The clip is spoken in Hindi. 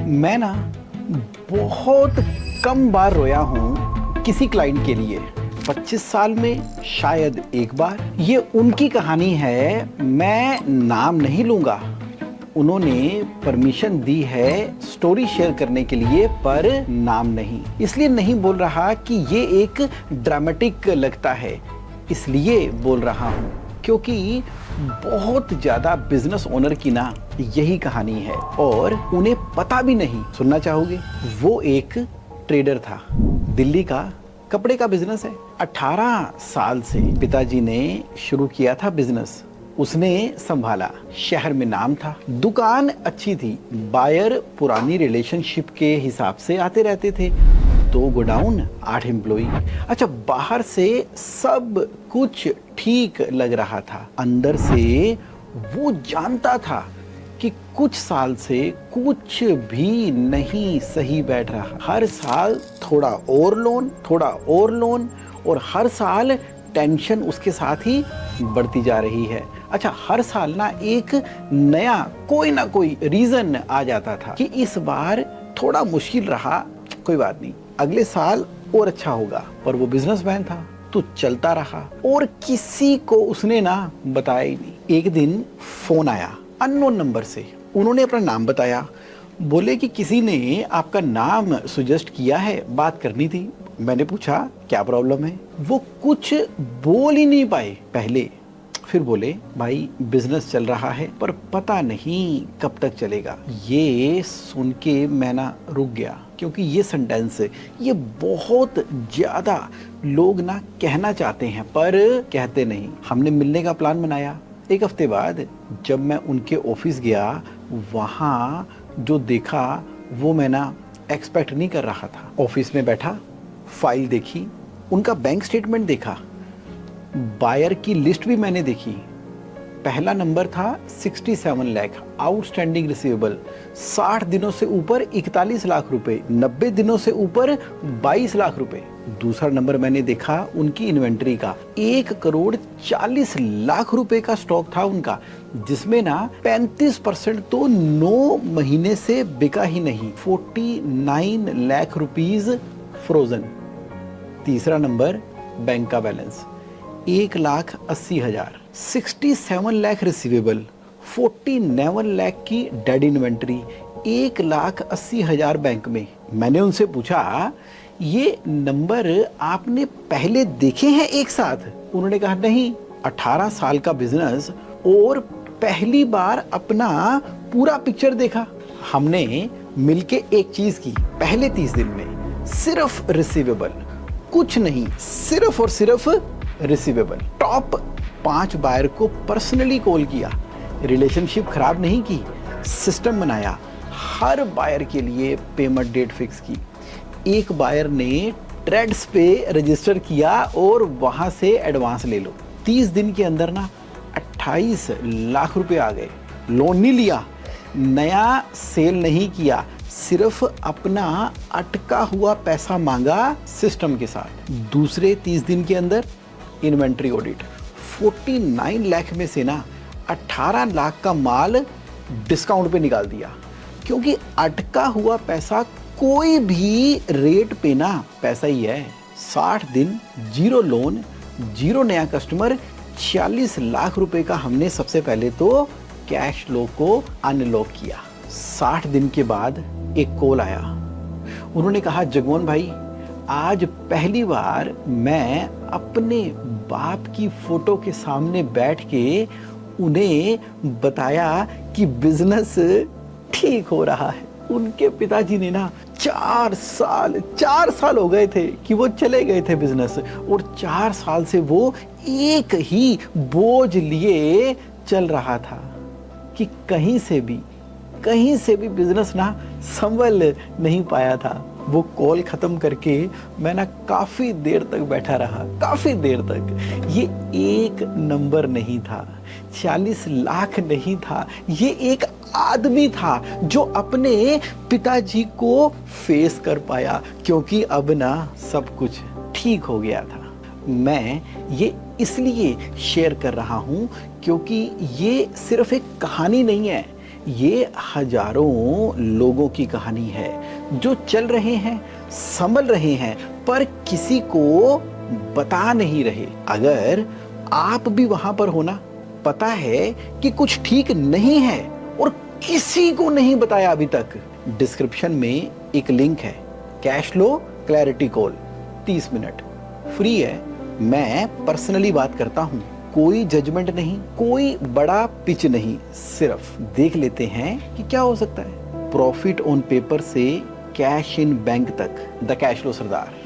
मैं ना बहुत कम बार रोया हूँ किसी क्लाइंट के लिए। 25 साल में शायद एक बार। ये उनकी कहानी है, मैं नाम नहीं लूंगा। उन्होंने परमिशन दी है स्टोरी शेयर करने के लिए, पर नाम नहीं। इसलिए नहीं बोल रहा कि ये एक ड्रामेटिक लगता है, इसलिए बोल रहा हूँ क्योंकि बहुत ज्यादा बिजनेस ओनर की ना यही कहानी है और उन्हें पता भी नहीं। सुनना चाहोगे? वो एक ट्रेडर था। दिल्ली का कपड़े का बिजनेस है। 18 साल से पिताजी ने शुरू किया था बिजनेस, उसने संभाला। शहर में नाम था, दुकान अच्छी थी, बायर पुरानी रिलेशनशिप के हिसाब से आते रहते थे। 2 गोडाउन, 8 एम्प्लॉई। अच्छा, बाहर से सब कुछ ठीक लग रहा था, अंदर से वो जानता था कि कुछ साल से कुछ भी नहीं सही बैठ रहा। हर साल थोड़ा और लोन, थोड़ा और लोन, और हर साल टेंशन उसके साथ ही बढ़ती जा रही है। अच्छा, हर साल ना एक नया कोई ना कोई रीजन आ जाता था कि इस बार थोड़ा मुश्किल रहा, कोई बात नहीं, अगले साल और अच्छा होगा। पर वो बिजनेसमैन था तो चलता रहा और किसी को उसने ना बताया ही नहीं। एक दिन फोन आया अननोन नंबर से। उन्होंने अपना नाम बताया, बोले कि किसी ने आपका नाम सजेस्ट किया है, बात करनी थी। मैंने पूछा क्या प्रॉब्लम है? वो कुछ बोल ही नहीं पाए पहले। फिर बोले भाई बिजनेस चल रहा है पर पता नहीं कब तक चलेगा। ये सुन के मैं ना रुक गया, क्योंकि ये सेंटेंस ये बहुत ज्यादा लोग ना कहना चाहते हैं पर कहते नहीं। हमने मिलने का प्लान बनाया। 1 हफ्ते बाद जब मैं उनके ऑफिस गया, वहाँ जो देखा वो मैं ना एक्सपेक्ट नहीं कर रहा था। ऑफिस में बैठा, फाइल देखी, उनका बैंक स्टेटमेंट देखा, बायर की लिस्ट भी मैंने देखी। पहला नंबर था 67 लाख आउटस्टैंडिंग रिसीवेबल, 60 दिनों से ऊपर 41 लाख रुपए, 90 दिनों से ऊपर 22 लाख रुपए। दूसरा नंबर मैंने देखा उनकी इन्वेंट्री का, 1 करोड़ 40 लाख रुपए का स्टॉक था उनका, जिसमें ना 35% तो 9 महीने से बिका ही नहीं, 49 लाख रुपीज फ्रोजन। तीसरा नंबर बैंक का बैलेंस 1,80,000, 67 लाख रिसीवेबल, 49 लाख की डेड इन्वेंट्री, 1,80,000 बैंक में। मैंने उनसे पूछा ये नंबर आपने पहले देखे हैं एक साथ? उन्होंने कहा नहीं, 18 साल का बिजनेस और पहली बार अपना पूरा पिक्चर देखा। हमने मिलके एक चीज की, पहले 30 दिन में सिर्फ रिसीवेबल, कुछ नहीं, सिर्फ और सिर्फ रिसीवेबल। टॉप 5 बायर को पर्सनली कॉल किया, रिलेशनशिप खराब नहीं की, सिस्टम बनाया, हर बायर के लिए पेमेंट डेट फिक्स की। एक बायर ने ट्रेड्स पे रजिस्टर किया और वहां से एडवांस ले लो। 30 दिन के अंदर ना 28 लाख रुपए आ गए। लोन नहीं लिया, नया सेल नहीं किया, सिर्फ अपना अटका हुआ पैसा मांगा सिस्टम के साथ। दूसरे 30 दिन के अंदर इन्वेंट्री ऑडिट, 49 लाख में से ना 18 लाख का माल डिस्काउंट पे निकाल दिया, क्योंकि अटका हुआ पैसा कोई भी रेट पे ना पैसा ही है। 60 दिन, 0 लोन, 0 नया कस्टमर, 40 लाख रुपए का हमने सबसे पहले तो कैश लॉक को अनलॉक किया। 60 दिन के बाद एक कॉल आया। उन्होंने कहा जगमोहन भाई, आज पहली बार मैं अपने बाप की फोटो के सामने बैठ के उन्हें बताया कि बिजनेस ठीक हो रहा है। उनके पिताजी ने ना 4 साल हो गए थे कि वो चले गए थे बिजनेस, और 4 साल से वो एक ही बोझ लिए चल रहा था कि कहीं से भी बिजनेस ना संभल नहीं पाया था। वो कॉल खत्म करके मैं ना काफी देर तक बैठा रहा, काफी देर तक। ये एक नंबर नहीं था, 40 लाख नहीं था, ये एक आदमी था जो अपने पिताजी को फेस कर पाया, क्योंकि अब ना सब कुछ ठीक हो गया था। मैं ये इसलिए शेयर कर रहा हूं क्योंकि ये सिर्फ एक कहानी नहीं है, ये हजारों लोगों की कहानी है जो चल रहे हैं, संभल रहे हैं, पर किसी को बता नहीं रहे। अगर आप भी वहां पर हो ना, पता है कि कुछ ठीक नहीं है और किसी को नहीं बताया अभी तक, डिस्क्रिप्शन में एक लिंक है, cash flow clarity call, 30 minute free है। मैं पर्सनली बात करता हूं, कोई जजमेंट नहीं, कोई बड़ा पिच नहीं, सिर्फ देख लेते हैं कि क्या हो सकता है। प्रॉफिट ऑन पेपर से कैश इन बैंक तक, द कैश लो सरदार।